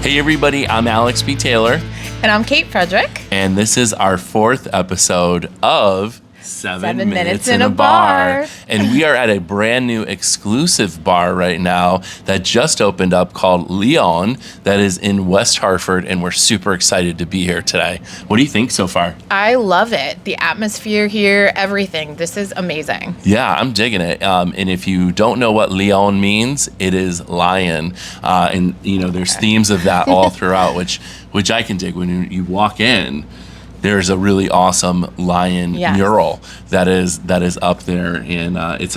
Hey everybody, I'm Alex B. Taylor. And I'm Kate Frederick. And this is our 4th episode of 7 Minutes in a Bar. And we are at a brand new exclusive bar right now that just opened up called Leon, that is in West Hartford, and we're super excited to be here today. What do you think so far? I love it. The atmosphere here, everything. This is amazing. Yeah, I'm digging it. And if you don't know what Leon means, it is lion. And, you know, there's themes of that all throughout, which I can dig. When you walk in, there's a really awesome lion mural that is up there, and it's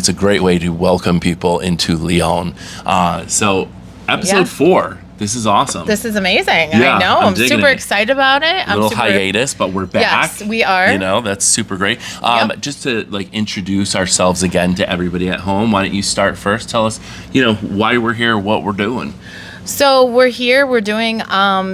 a great way to welcome people into Leon. So episode 4. This is awesome. This is amazing. Yeah, I know. I'm super it. excited about it. A little hiatus, but we're back. Yes, we are. You know, that's super great. Just to introduce ourselves again to everybody at home, why don't you start first? Tell us, why we're here, what we're doing. So we're here. We're doing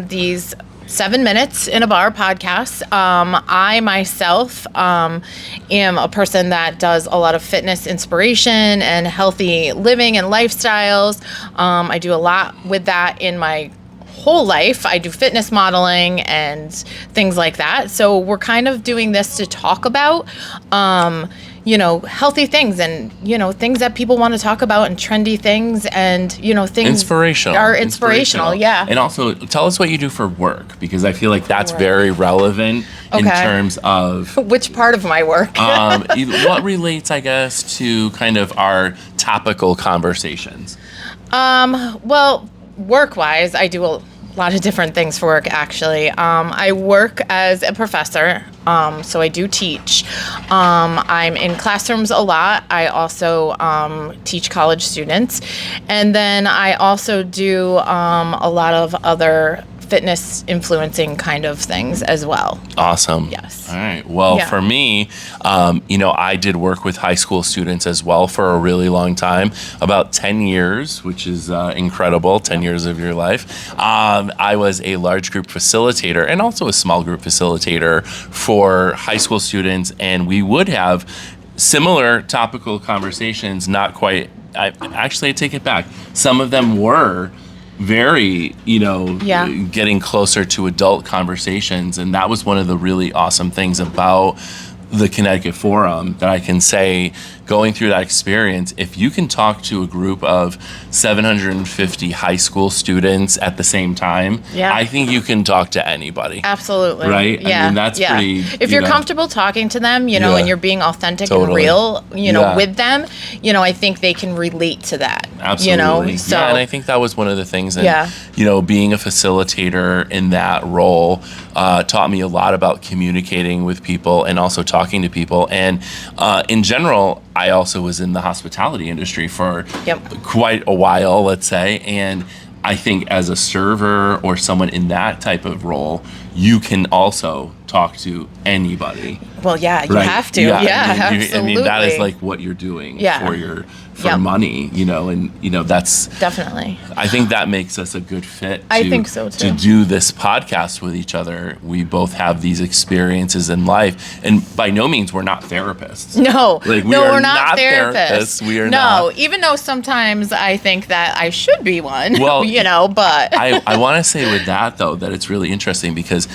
these 7 Minutes in a Bar podcast. I myself am a person that does a lot of fitness inspiration and healthy living and lifestyles. I do a lot with that in my whole life. I do fitness modeling and things like that. So we're kind of doing this to talk about healthy things and, things that people want to talk about and trendy things and, things inspirational. Yeah. And also tell us what you do for work, because I feel like that's very relevant in terms of which part of my work. What relates, I guess, to kind of our topical conversations. Well, work-wise, I do a lot of different things for work, actually. I work as a professor, so I do teach. I'm in classrooms a lot. I also teach college students. And then I also do a lot of other fitness influencing kind of things as well. Awesome. Yes. All right. Well, for me, I did work with high school students as well for a really long time, about 10 years, which is incredible, 10 years of your life. I was a large group facilitator and also a small group facilitator for high school students, and we would have similar topical conversations, not quite. I take it back. Some of them were very, getting closer to adult conversations. And that was one of the really awesome things about the Connecticut Forum, that I can say, going through that experience, if you can talk to a group of 750 high school students at the same time, I think you can talk to anybody. Absolutely. Right? Yeah. I mean, that's pretty... If you're comfortable talking to them, and you're being authentic and real, with them, I think they can relate to that. Absolutely. So, and I think that was one of the things that, being a facilitator in that role taught me a lot about communicating with people and also talking to people. And in general, I also was in the hospitality industry for quite a while, let's say. And I think as a server or someone in that type of role, you can also talk to anybody. Well, you have to. Absolutely. I mean, that is like what you're doing for money, and that's definitely. I think that makes us a good fit. I think so too. To do this podcast with each other, we both have these experiences in life, and by no means we're not therapists. No, we're not therapists. We are not. Even though sometimes I think that I should be one. Well, but I want to say with that though that it's really interesting, because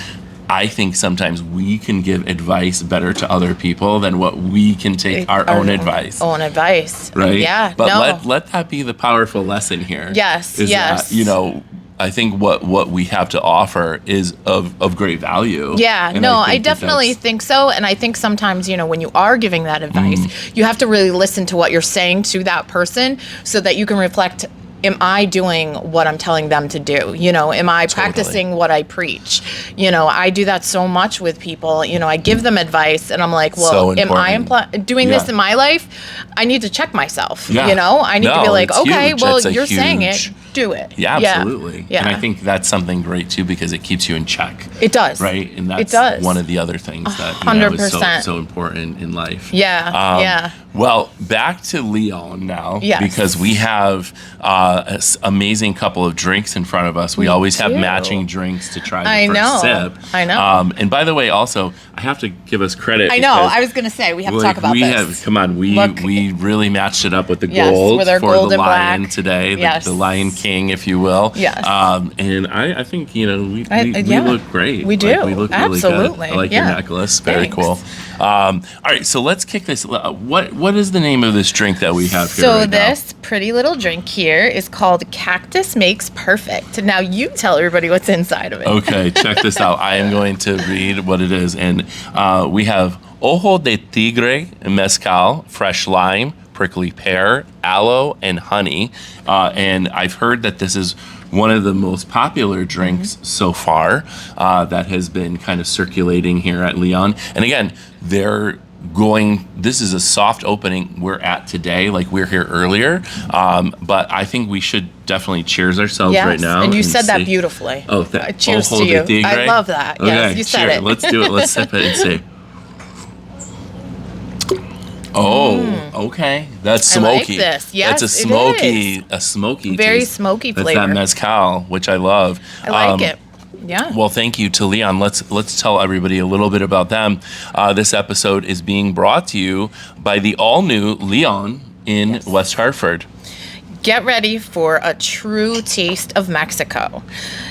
I think sometimes we can give advice better to other people than what we can take our own advice. Right? Yeah. But let that be the powerful lesson here. Yes. That, I think what we have to offer is of great value. Yeah. And I definitely think so. And I think sometimes, when you are giving that advice, you have to really listen to what you're saying to that person so that you can reflect, am I doing what I'm telling them to do? Am I practicing what I preach? I do that so much with people. I give them advice and I'm like, well, am I doing this in my life? I need to check myself. I need to be like, okay, huge. well, you're saying it. Do it. Yeah, absolutely. Yeah. And I think that's something great too, because it keeps you in check. It does. Right? And that's one of the other things that 100%. is so important in life. Yeah. Well, back to Leon now, Yes. because we have an amazing couple of drinks in front of us. We always have do. matching drinks to try the I first know. sip. I know. And by the way, also, I have to give us credit. I know. because, I was going to say, we have to like, talk about we this. Come on, Look. we really matched it up with the Yes, gold with our for gold the and lion black. today, Yes. the Lion King, if you will. Yes. And I think, we yeah. look great. We do. Like, we look really good. Absolutely. I like Yeah. your necklace. Very Thanks. cool. All right, so let's kick this. What is the name of this drink that we have here So right now? this pretty little drink here is called Cactus Makes Perfect. Now you tell everybody what's inside of it. Okay, check this out. I am going to read what it is. And we have Ojo de Tigre, mezcal, fresh lime, prickly pear, aloe, and honey. And I've heard that this is one of the most popular drinks so far that has been kind of circulating here at Leon. And again, this is a soft opening we're at today, like we're here earlier. But I think we should definitely cheers ourselves Yes, right now. and you said that see. beautifully. Oh, cheers Ojo to you. de Tigre? I love that. Okay, Yes, you said cheers. it. Let's do it. Let's sip it and see. Oh, okay. That's I like smoky. this. Yes, that's it a smoky Very taste. smoky That's flavor. that mezcal, which I love. I like it. Yeah. Well, thank you to Leon. Let's tell everybody a little bit about them. This episode is being brought to you by the all-new Leon in West Hartford. Get ready for a true taste of Mexico.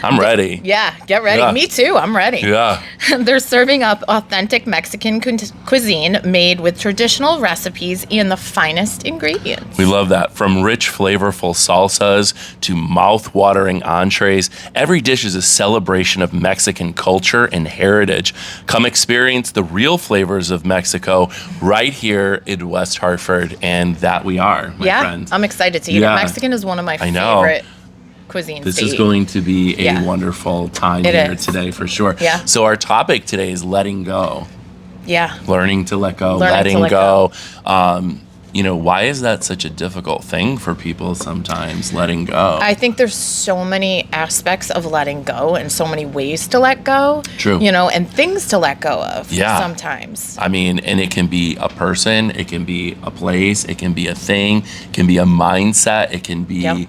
I'm ready. Yeah, get ready. Yeah. Me too. I'm ready. Yeah. They're serving up authentic Mexican cuisine made with traditional recipes and the finest ingredients. We love that. From rich, flavorful salsas to mouth-watering entrees, every dish is a celebration of Mexican culture and heritage. Come experience the real flavors of Mexico right here in West Hartford, and that we are, my friend. I'm excited to eat it. Mexican is one of my favorite cuisines. This is going to be a wonderful time here today for sure. Yeah. So our topic today is letting go. Yeah. Learning to let go, letting go. Why is that such a difficult thing for people sometimes, letting go? I think there's so many aspects of letting go and so many ways to let go. True. And things to let go of sometimes. I mean, and it can be a person, it can be a place, it can be a thing, it can be a mindset, it can be,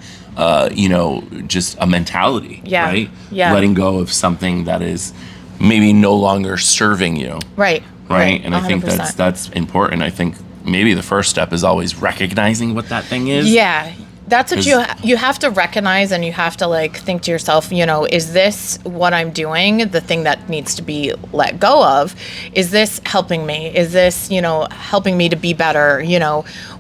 just a mentality, right? Yeah. Letting go of something that is maybe no longer serving you. Right. And I think 100%. that's important. I think maybe the first step is always recognizing what that thing is. Yeah. That's what you have to recognize, and you have to think to yourself, is this what I'm doing, the thing that needs to be let go of? Is this helping me? Is this, helping me to be better?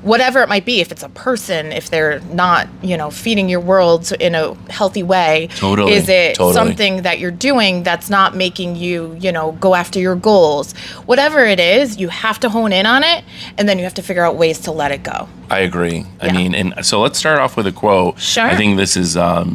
Whatever it might be, if it's a person, if they're not, feeding your world in a healthy way. Totally. Is it something that you're doing that's not making you, go after your goals? Whatever it is, you have to hone in on it, and then you have to figure out ways to let it go. I agree. I mean, and so let's start off with a quote. Sure. I think this is, a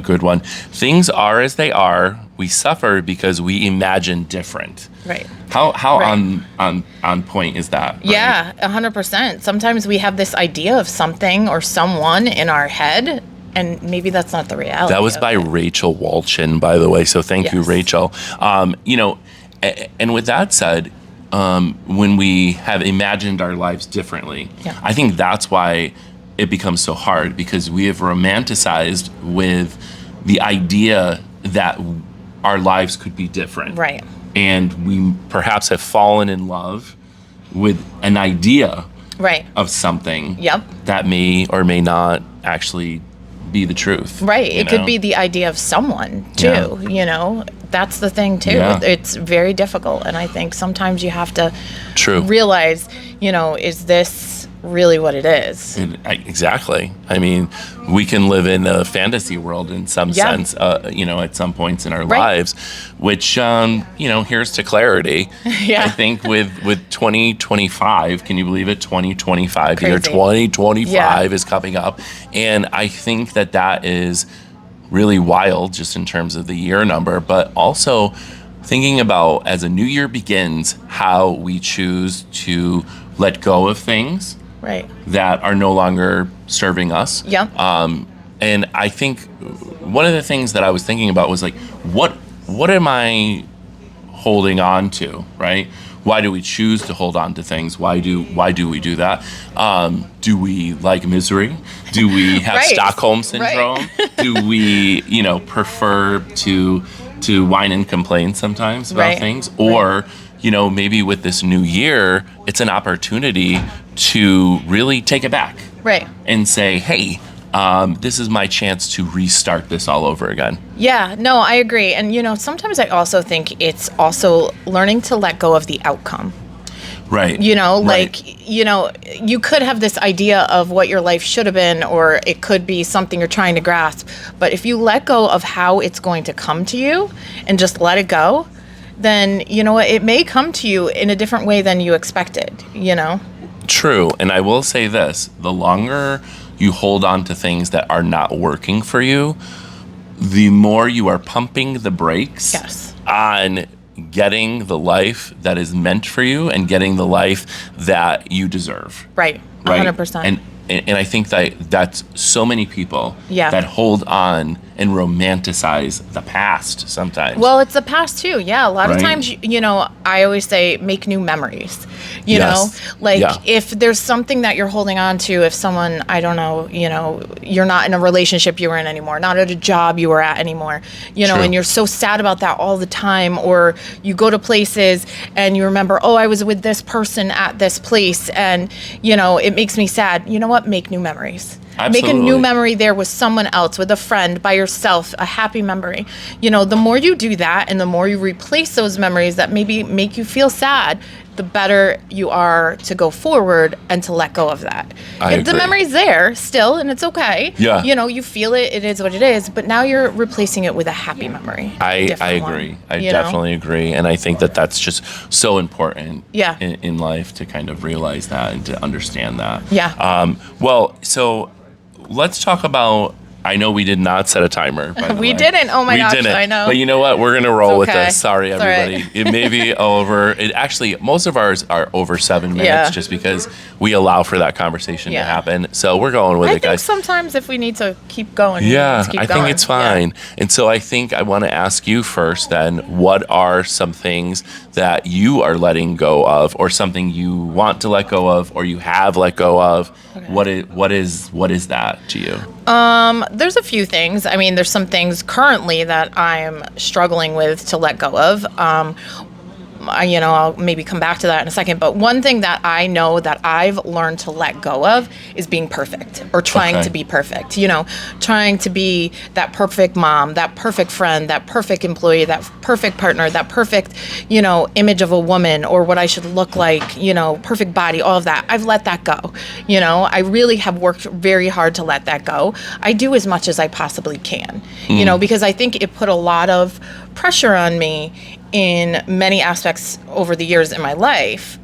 good one. Things are as they are. We suffer because we imagine different. Right. How Right. on point is that? Right? Yeah, 100%. Sometimes we have this idea of something or someone in our head, and maybe that's not the reality. That was by Rachel Walchin, by the way. So thank you, Rachel. And with that said, when we have imagined our lives differently, I think that's why it becomes so hard, because we have romanticized with the idea that our lives could be different. Right. And we perhaps have fallen in love with an idea of something that may or may not actually be the truth. Right. It could be the idea of someone too, That's the thing too. Yeah. It's very difficult, and I think sometimes you have to realize, is this really what it is? Exactly. I mean, we can live in a fantasy world in some sense, at some points in our lives, which, here's to clarity. I think with 2025, can you believe it? 2025, Crazy. year 2025 is coming up. And I think that is really wild just in terms of the year number, but also thinking about as a new year begins, how we choose to let go of things that are no longer serving us. And I think one of the things that I was thinking about was what am I holding on to, right? Why do we choose to hold on to things? Why do we do that? Do we like misery? Do we have Right. Stockholm syndrome? Right. Do we, prefer to whine and complain sometimes about Right. things? Or, maybe with this new year, it's an opportunity to really take it back. Right. And say, hey, this is my chance to restart this all over again. Yeah, no, I agree. And, sometimes I also think it's also learning to let go of the outcome. Right. You could have this idea of what your life should have been, or it could be something you're trying to grasp. But if you let go of how it's going to come to you and just let it go, then, it may come to you in a different way than you expected, True. And I will say this, the longer you hold on to things that are not working for you, the more you are pumping the brakes Yes. on getting the life that is meant for you and getting the life that you deserve. Right. Right? 100%. And I think that's so many people Yeah. that hold on and romanticize the past sometimes. Well, it's the past too. Yeah. A lot of Right. times, I always say make new memories, Yes. Yeah. if there's something that you're holding on to, if someone, I don't know, you're not in a relationship you were in anymore, not at a job you were at anymore, True. and you're so sad about that all the time, or you go to places and you remember, oh, I was with this person at this place and, it makes me sad. You know what? Make new memories. Absolutely. Make a new memory there with someone else, with a friend, by yourself, a happy memory. The more you do that and the more you replace those memories that maybe make you feel sad, the better you are to go forward and to let go of that. I If the agree. memory's there still and it's okay. Yeah. You feel it is what it is, but now you're replacing it with a happy memory. I Different one, agree. I definitely agree. And I think that that's just so important Yeah. in life to kind of realize that and to understand that. Yeah. So let's talk about, I know we did not set a timer. By the We way. didn't. Oh my We gosh, didn't. I know. But you know what? We're going to roll with okay. this. Sorry, It's all right. everybody. It may be over. It actually, most of ours are over 7 minutes Yeah. just because we allow for that conversation to Yeah. happen. So we're going with I it, think guys. sometimes if we need to keep going, Yeah, let's keep I going. think it's Yeah. fine. And so I think I want to ask you first then, what are some things that you are letting go of, or something you want to let go of, or you have let go of? Okay. What is that to you? There's a few things. I mean, there's some things currently that I'm struggling with to let go of. I'll maybe come back to that in a second. But one thing that I know that I've learned to let go of is being perfect, or trying Okay. to be perfect. Trying to be that perfect mom, that perfect friend, that perfect employee, that perfect partner, that perfect, image of a woman, or what I should look like, perfect body, all of that. I've let that go. I really have worked very hard to let that go. I do as much as I possibly can, because I think it put a lot of pressure on me in many aspects over the years in my life,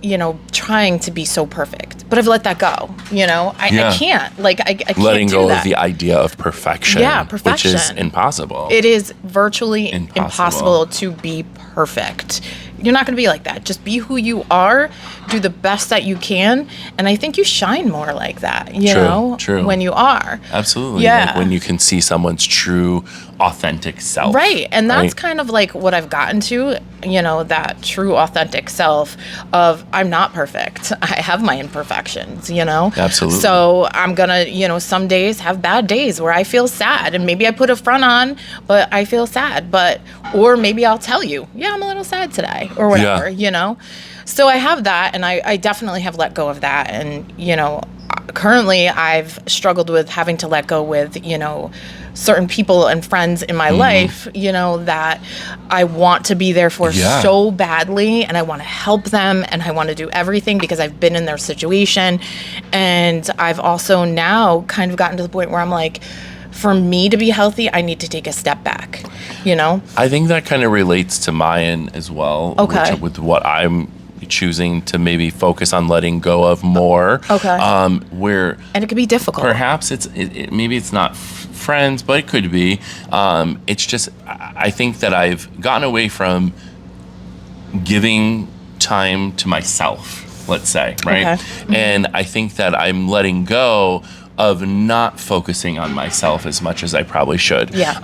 trying to be so perfect. But I've let that go. I can't. I can't Letting do go that. of the idea of perfection, Yeah, which is perfection. impossible. It is virtually Impossible. impossible to be perfect. You're not going to be like that. Just be who you are, do the best that you can, and I think you shine more like that, True. when you are. Absolutely. Yeah. Like when you can see someone's true, authentic self. Right. And that's right? kind of like what I've gotten to, that true authentic self of I'm not perfect. I have my imperfections, Absolutely. So I'm going to, some days have bad days where I feel sad, and maybe I put a front on, but I feel sad. Or maybe I'll tell you, yeah, I'm a little sad today, or whatever, So I have that, and I definitely have let go of that. And, currently I've struggled with having to let go with, certain people and friends in my life, that I want to be there for so badly, and I want to help them, and I want to do everything because I've been in their situation. And I've also now kind of gotten to the point where I'm like, for me to be healthy, I need to take a step back, I think that kind of relates to mine as well. Okay. With what I'm choosing to maybe focus on letting go of more. Okay. Where And it could be difficult. perhaps maybe it's not friends, but it could be. It's just, I think that I've gotten away from giving time to myself, let's say, right? Okay. Mm-hmm. And I think that I'm letting go of not focusing on myself as much as I probably should. Yeah.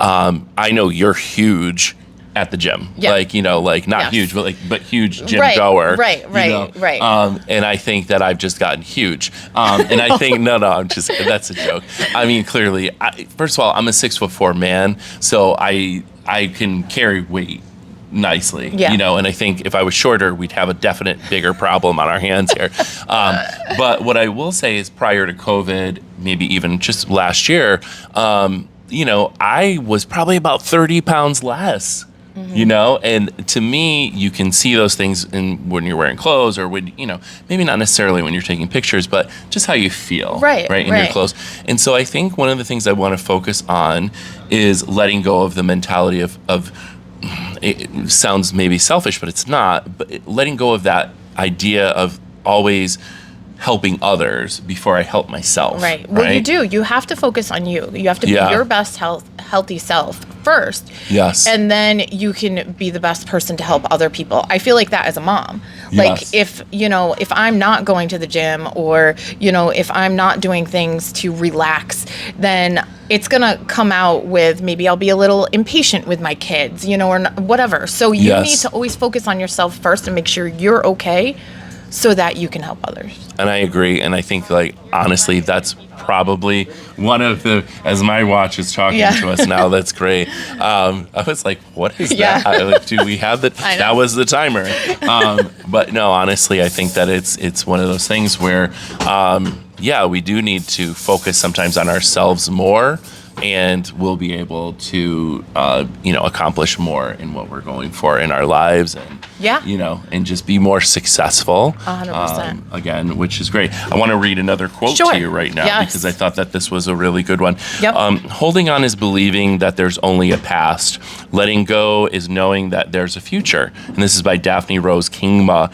I know you're huge at the gym. Yeah. Like, like not Yes. huge, but huge gym Right, goer. right. And I think that I've just gotten huge. And I think, that's a joke. I mean, clearly, first of all, I'm a 6'4" man, so I can carry weight nicely, and I think if I was shorter, we'd have a definite bigger problem on our hands here. But what I will say is prior to COVID, maybe even just last year, I was probably about 30 pounds less. And to me, you can see those things when you're wearing clothes or when, maybe not necessarily when you're taking pictures, but just how you feel in your clothes. And so I think one of the things I want to focus on is letting go of the mentality of it sounds maybe selfish, but it's not, but letting go of that idea of always helping others before I help myself. Right. Well, you do. You have to focus on you. You have to be your best healthy self first. Yes. And then you can be the best person to help other people. I feel like that as a mom. Like if I'm not going to the gym or, if I'm not doing things to relax, then it's going to come out with maybe I'll be a little impatient with my kids, or whatever. So you need to always focus on yourself first and make sure you're okay so that you can help others. And I agree. And I think, honestly, that's probably one of as my watch is talking to us now, that's great. I was like, what is that? Do we have that was the timer. But no, honestly, I think that it's one of those things where, we do need to focus sometimes on ourselves more, and we'll be able to, accomplish more in what we're going for in our lives, and and just be more successful. 100%. Again, which is great. I want to read another quote to you right now because I thought that this was a really good one. Yep. Holding on is believing that there's only a past. Letting go is knowing that there's a future. And this is by Daphne Rose Kingma.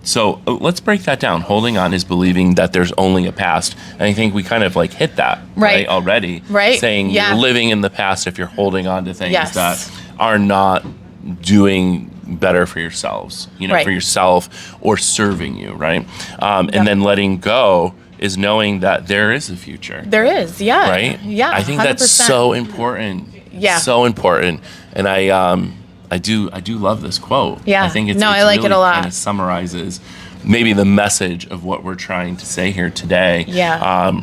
So let's break that down. Holding on is believing that there's only a past. And I think we kind of hit that right already. Right. Saying you're living in the past if you're holding on to things that are not doing better for yourselves, for yourself or serving you, right? And then letting go is knowing that there is a future. There is, right? Yeah, I think 100%. that's so important. Yeah, so important. And I do love this quote. Yeah, I think it's I like really it a lot. Kind of summarizes maybe the message of what we're trying to say here today. Yeah.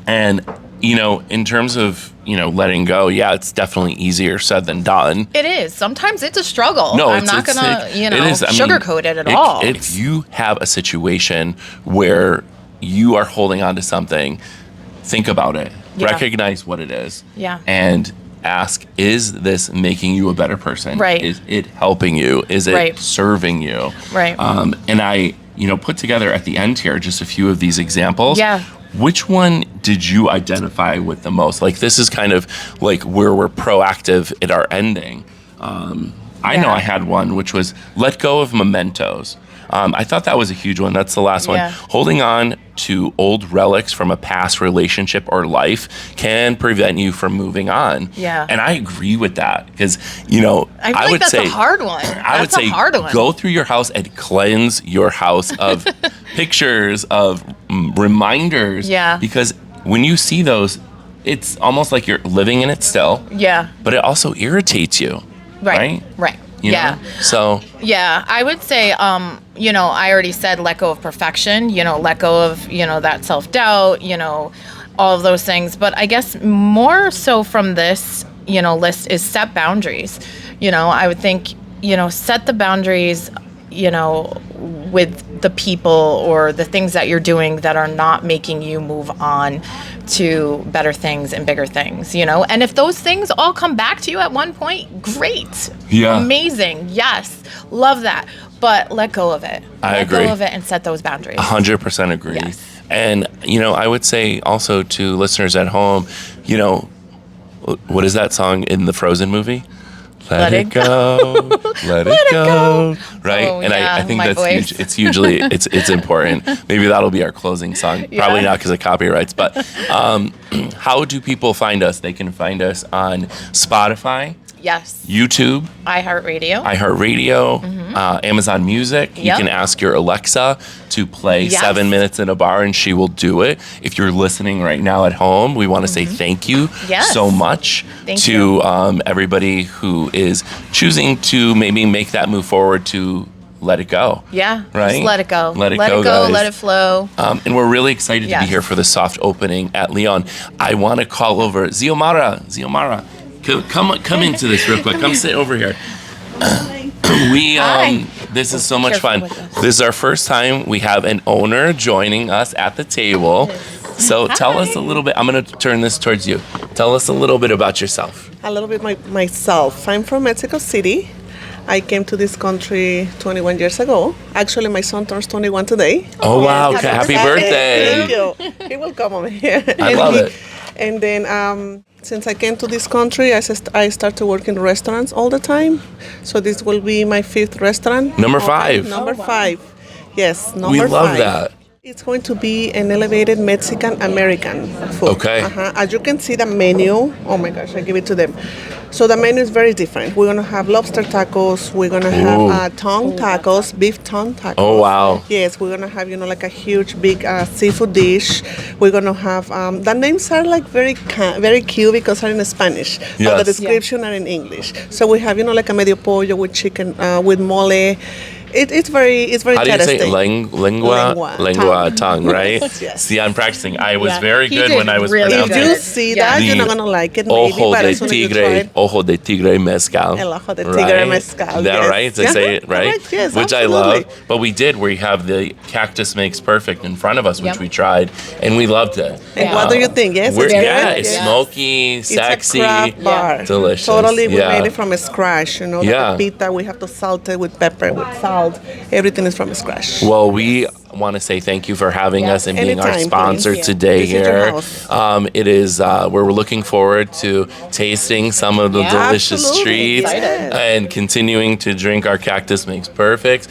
And in terms of, letting go, it's definitely easier said than done. It is. Sometimes it's a struggle. No, I'm not going to, sugarcoat it at all. If you have a situation where you are holding on to something, think about it. Yeah. Recognize what it is. Yeah. And ask, is this making you a better person? Right. Is it helping you? Is it serving you? Right. And I, put together at the end here just a few of these examples. Yeah. Which one did you identify with the most? This is kind of where we're proactive at our ending. I know I had one, which was let go of mementos. I thought that was a huge one. That's the last one. Holding on to old relics from a past relationship or life can prevent you from moving on. Yeah. And I agree with that because, I would say that's a hard one. I would say go through your house and cleanse your house of pictures, of reminders. Yeah. Because when you see those, it's almost like you're living in it still. Yeah. But it also irritates you. Right. You know? So I would say I already said let go of perfection, let go of that self-doubt, all of those things, but I guess more so from this list is set boundaries. I would think set the boundaries with the people or the things that you're doing that are not making you move on to better things and bigger things, and if those things all come back to you at one point, great. Amazing. Yes. Love that. But let go of it. I agree. Let go of it and set those boundaries. 100% agree. Yes. And, I would say also to listeners at home, what is that song in the Frozen movie? Let it go, let it go, right? Oh, and I think that's huge. It's hugely, it's important. Maybe that'll be our closing song. Probably not because of copyrights, but how do people find us? They can find us on Spotify, Yes. YouTube, iHeartRadio. Amazon Music. You Yep. can ask your Alexa to play 7 minutes in a bar, and she will do it. If you're listening right now at home, we want to say thank you Yes. so much to everybody who is choosing to maybe make that move forward to let it go. Yeah. Right? Just let it go. Let it go, guys. Let it flow. And we're really excited to be here for the soft opening at Leon. I want to call over Xiomara. Come into this real quick. Come sit over here. This is so much fun. This is our first time we have an owner joining us at the table. So tell us a little bit. I'm going to turn this towards you. Tell us a little bit about yourself. A little bit myself. I'm from Mexico City. I came to this country 21 years ago. Actually, my son turns 21 today. Oh, wow. Happy birthday. Thank you. He will come over here. I love it. And then since I came to this country, I started working in restaurants all the time. So this will be my 5th restaurant. Number 5. Number 5. Yes, number 5. We love that. It's going to be an elevated Mexican-American food. Okay. As you can see the menu, oh my gosh, I give it to them. So the menu is very different. We're going to have lobster tacos. We're going to have tongue tacos, beef tongue tacos. Oh, wow. Yes, we're going to have, like a huge, big seafood dish. We're going to have, the names are like very cute because they're in Spanish. But the description are in English. So we have, like a medio pollo with chicken, with mole. It's very How do you say interesting. lengua tongue, right? Yes. See, I'm practicing. I was very good did when I was really pronouncing If you it. see that, you're not going to like it, maybe, Ojo but de as soon as you try tigre, it, ojo de tigre mezcal. El ojo de tigre right? mezcal, Is that yes. right? Did I say it right? Correct, yes, Which absolutely. I love. But we have the Cactus Makes Perfect in front of us, which we tried, and we loved it. And what do you think? Yes, it's It's good? smoky, sexy, It's a craft bar. delicious. Totally, we made it from scratch. Yeah. The pita, we have to salt it with pepper, with salt. Everything is from scratch. Well, we want to say thank you for having us and being our Anytime, sponsor please. today This is your here. house. It is we're looking forward to tasting some of the delicious Absolutely. treats Excited. and continuing to drink our Cactus Makes Perfect.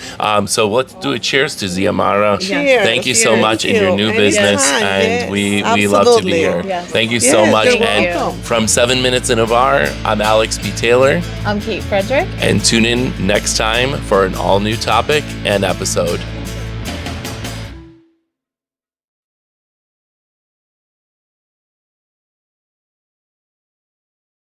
So let's do a cheers to Xiomara. Cheers. Thank you so Cheers. much in Thank your you. new Anytime, business, yes. and we love to be Absolutely. here. Yes. Thank you so Yes, much. you're And welcome. from 7 Minutes in a Bar, I'm Alex B. Taylor, I'm Kate Frederick. and tune in next time for an all new topic and episode.